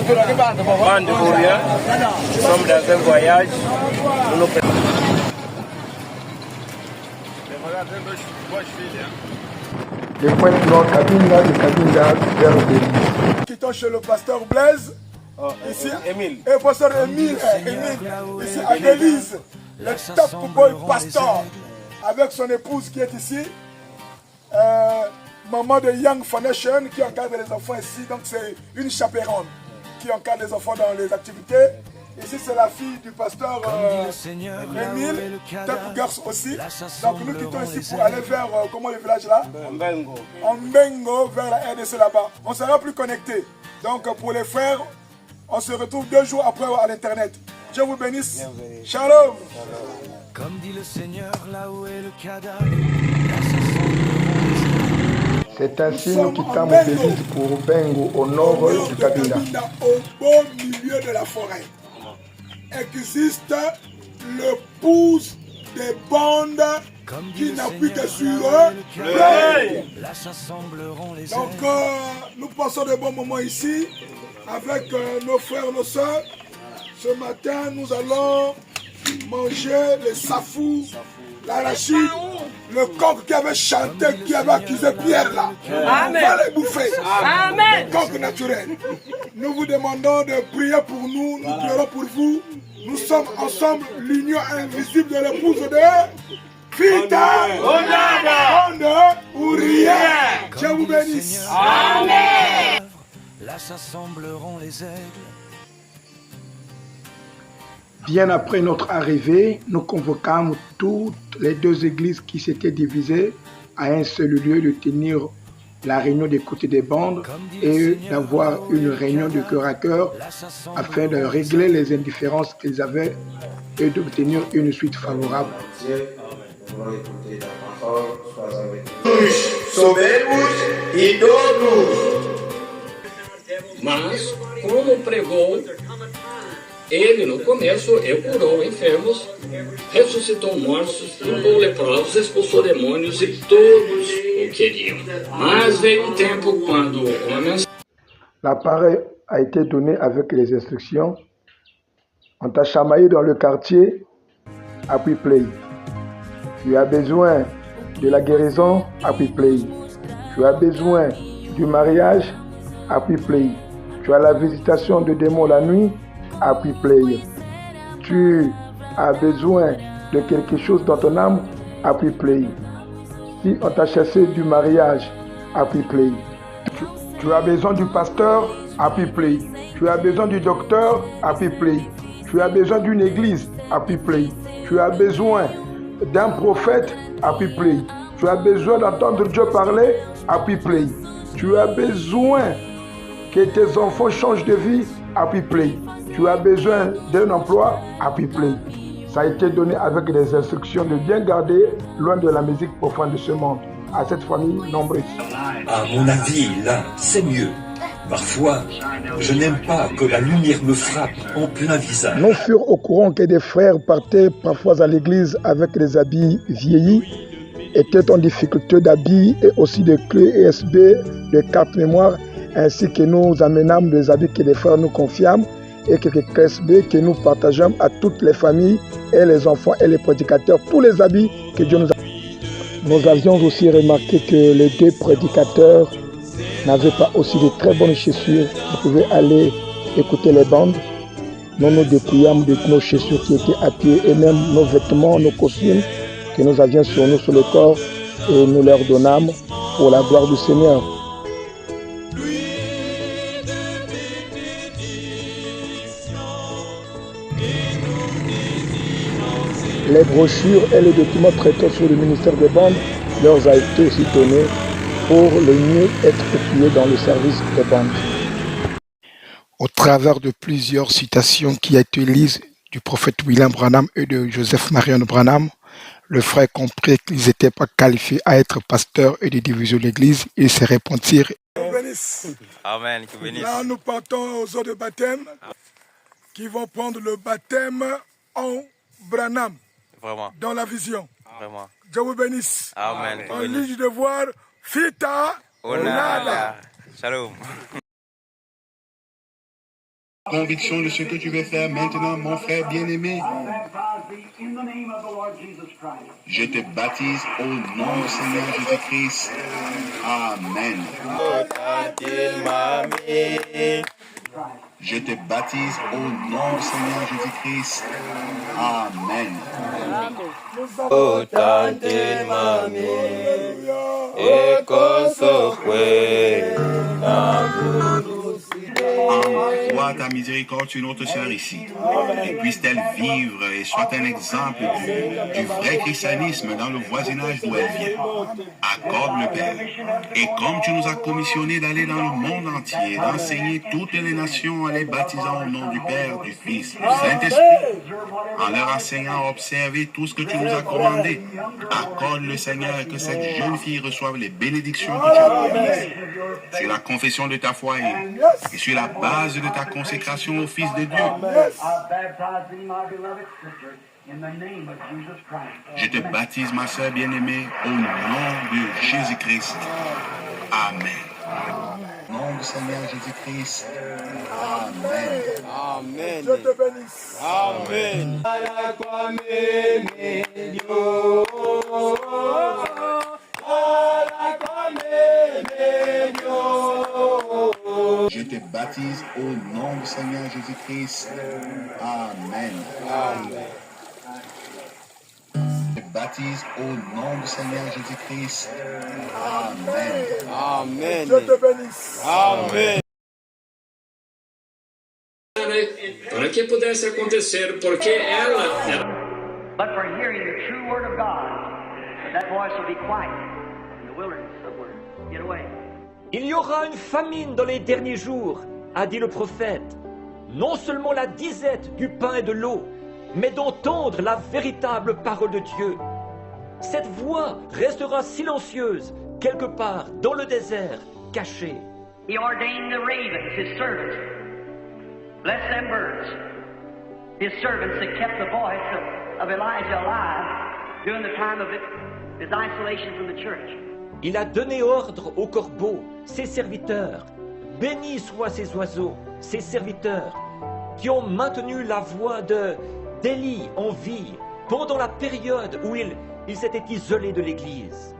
Bande Bourien, nous sommes dans un voyage. Nous nous Le point nord Kabinda de Kabinda vers Béni. Quittons chez le pasteur Blaise. Ici, Émile. et pasteur Émile, ici à l'église, le top boy pasteur, avec son épouse qui est ici, maman de Young Foundation qui encadre les enfants ici, donc c'est une chaperonne qui encadre les enfants dans les activités. Ici c'est la fille du pasteur Émile, top girls aussi. Donc nous quittons ici pour aller vers, comment le village là? En Bengo, vers la RDC là-bas. On sera plus connecté. Donc pour les frères, on se retrouve 2 jours après à l'internet. Dieu vous bénisse. Shalom. Comme dit le Seigneur, là où est le cadavre. C'est ainsi nous quittons l'église pour Bengo au nord du Kabinda. Au beau milieu de la forêt existe le pouce des bandes qui n'appuient que sur le Donc nous passons de bons moments ici avec nos frères, nos soeurs. Ce matin, nous allons manger le safou, l'arachide, le coq qui avait chanté, qui avait accusé Pierre là. Amen. On va les bouffer. Amen. Coq naturel. Nous vous demandons de prier pour nous, nous prierons pour vous. Nous sommes ensemble l'union invisible de l'épouse de Fita Onada Uriah. Dieu vous bénisse. Amen. Là s'assembleront les aigles. Bien après notre arrivée, nous convoquâmes toutes les 2 églises qui s'étaient divisées à un seul lieu de tenir la réunion d'écouter des bandes et d'avoir une réunion de cœur à cœur afin de régler les indifférences qu'ils avaient et d'obtenir une suite favorable. Mas, como pregou ele no começo, e curou enfermos, ressuscitou mortos, limpou leprosos, expulsou demônios e todos o queriam. Mas veio um tempo quando uma mensagem... La parole a été donnée avec les instructions. On t'a chamaillé dans le quartier, appuie play. Tu as besoin de la guérison, appuie play. Tu as besoin du mariage, appuie play. Tu as la visitation de démons la nuit, appuie play. Tu as besoin de quelque chose dans ton âme, appuie play. Si on t'a chassé du mariage, appuie play. Tu as besoin du pasteur, appuie play. Tu as besoin du docteur, appuie play. Tu as besoin d'une église, appuie play. Tu as besoin d'un prophète, appuie play. Tu as besoin d'entendre Dieu parler, appuie play. Tu as besoin que tes enfants changent de vie, appuie play. Tu as besoin d'un emploi, appuie play. Ça a été donné avec des instructions de bien garder loin de la musique profane de ce monde. À cette famille nombreuse. À mon avis, là, c'est mieux. Parfois, je n'aime pas que la lumière me frappe en plein visage. Nous furent au courant que des frères partaient parfois à l'église avec des habits vieillis, étaient en difficulté d'habits et aussi de clés USB, de cartes mémoire, ainsi que nous amenâmes des habits que les frères nous confiâmes et quelques clés USB que nous partageâmes à toutes les familles et les enfants et les prédicateurs, tous les habits que Dieu nous a. Nous avions aussi remarqué que les 2 prédicateurs n'avaient pas aussi de très bonnes chaussures. Vous pouvez aller écouter les bandes. Nous nous dépouillâmes de nos chaussures qui étaient à pied et même nos vêtements, nos costumes que nous avions sur nous, sur le corps, et nous leur donnâmes pour la gloire du Seigneur. Les brochures et les documents traitant sur le ministère des bandes leur a été aussi donné pour le mieux être appuyés dans le service des bandes. Au travers de plusieurs citations qui a été lises du prophète William Branham et de Joseph Marion Branham, le frère comprit qu'ils n'étaient pas qualifiés à être pasteurs et de diviser l'église et se repentir. Amen. Là, nous partons aux eaux de baptême qui vont prendre le baptême en Branham. Vraiment. Dans la vision. Vraiment. Dieu vous bénisse. Amen. En ligne de voir Fita Onada. Shalom. Conviction de ce que tu veux faire maintenant, mon frère bien-aimé. Je te baptise au nom du Seigneur Jésus-Christ. Amen. Je te baptise au nom du Seigneur Jésus-Christ. Amen. Envoie ta miséricorde sur notre sœur ici, et puisse-t-elle vivre et soit un exemple du vrai christianisme dans le voisinage d'où elle vient. Accorde le Père. Et comme tu nous as commissionné d'aller dans le monde entier, d'enseigner toutes les nations en les baptisant au nom du Père, du Fils, du Saint-Esprit, en leur enseignant à observer tout ce que tu nous as commandé, accorde le Seigneur que cette jeune fille reçoive les bénédictions que tu as promises. Sur la confession de ta foi et sur la base de ta consécration au Fils de Dieu. Je te baptise, ma sœur bien-aimée, au nom de Jésus-Christ. Amen. Au nom du Seigneur Jésus-Christ. Amen. Amen. Je te bénisse. Amen. Je te baptise au nom du Seigneur Jésus-Christ. Amen. Amen. Je te baptise au nom du Seigneur Jésus-Christ. Amen. Amen. Je te bénisse. Amen. Para que pudesse acontecer, porque ela era... But for hearing the true word of God, that voice will be quiet in the wilderness somewhere. Get away. Il y aura une famine dans les derniers jours, a dit le prophète. Non seulement la disette du pain et de l'eau, mais d'entendre la véritable parole de Dieu. Cette voix restera silencieuse, quelque part dans le désert, cachée. He ordained the ravens, his servants. Bless them birds. His servants that kept the voice of Elijah alive during the time of his isolation from the church. Il a donné ordre aux corbeaux, ses serviteurs. Bénis soient ces oiseaux, ses serviteurs, qui ont maintenu la voix d'Élie en vie pendant la période où il s'était isolé de l'Église.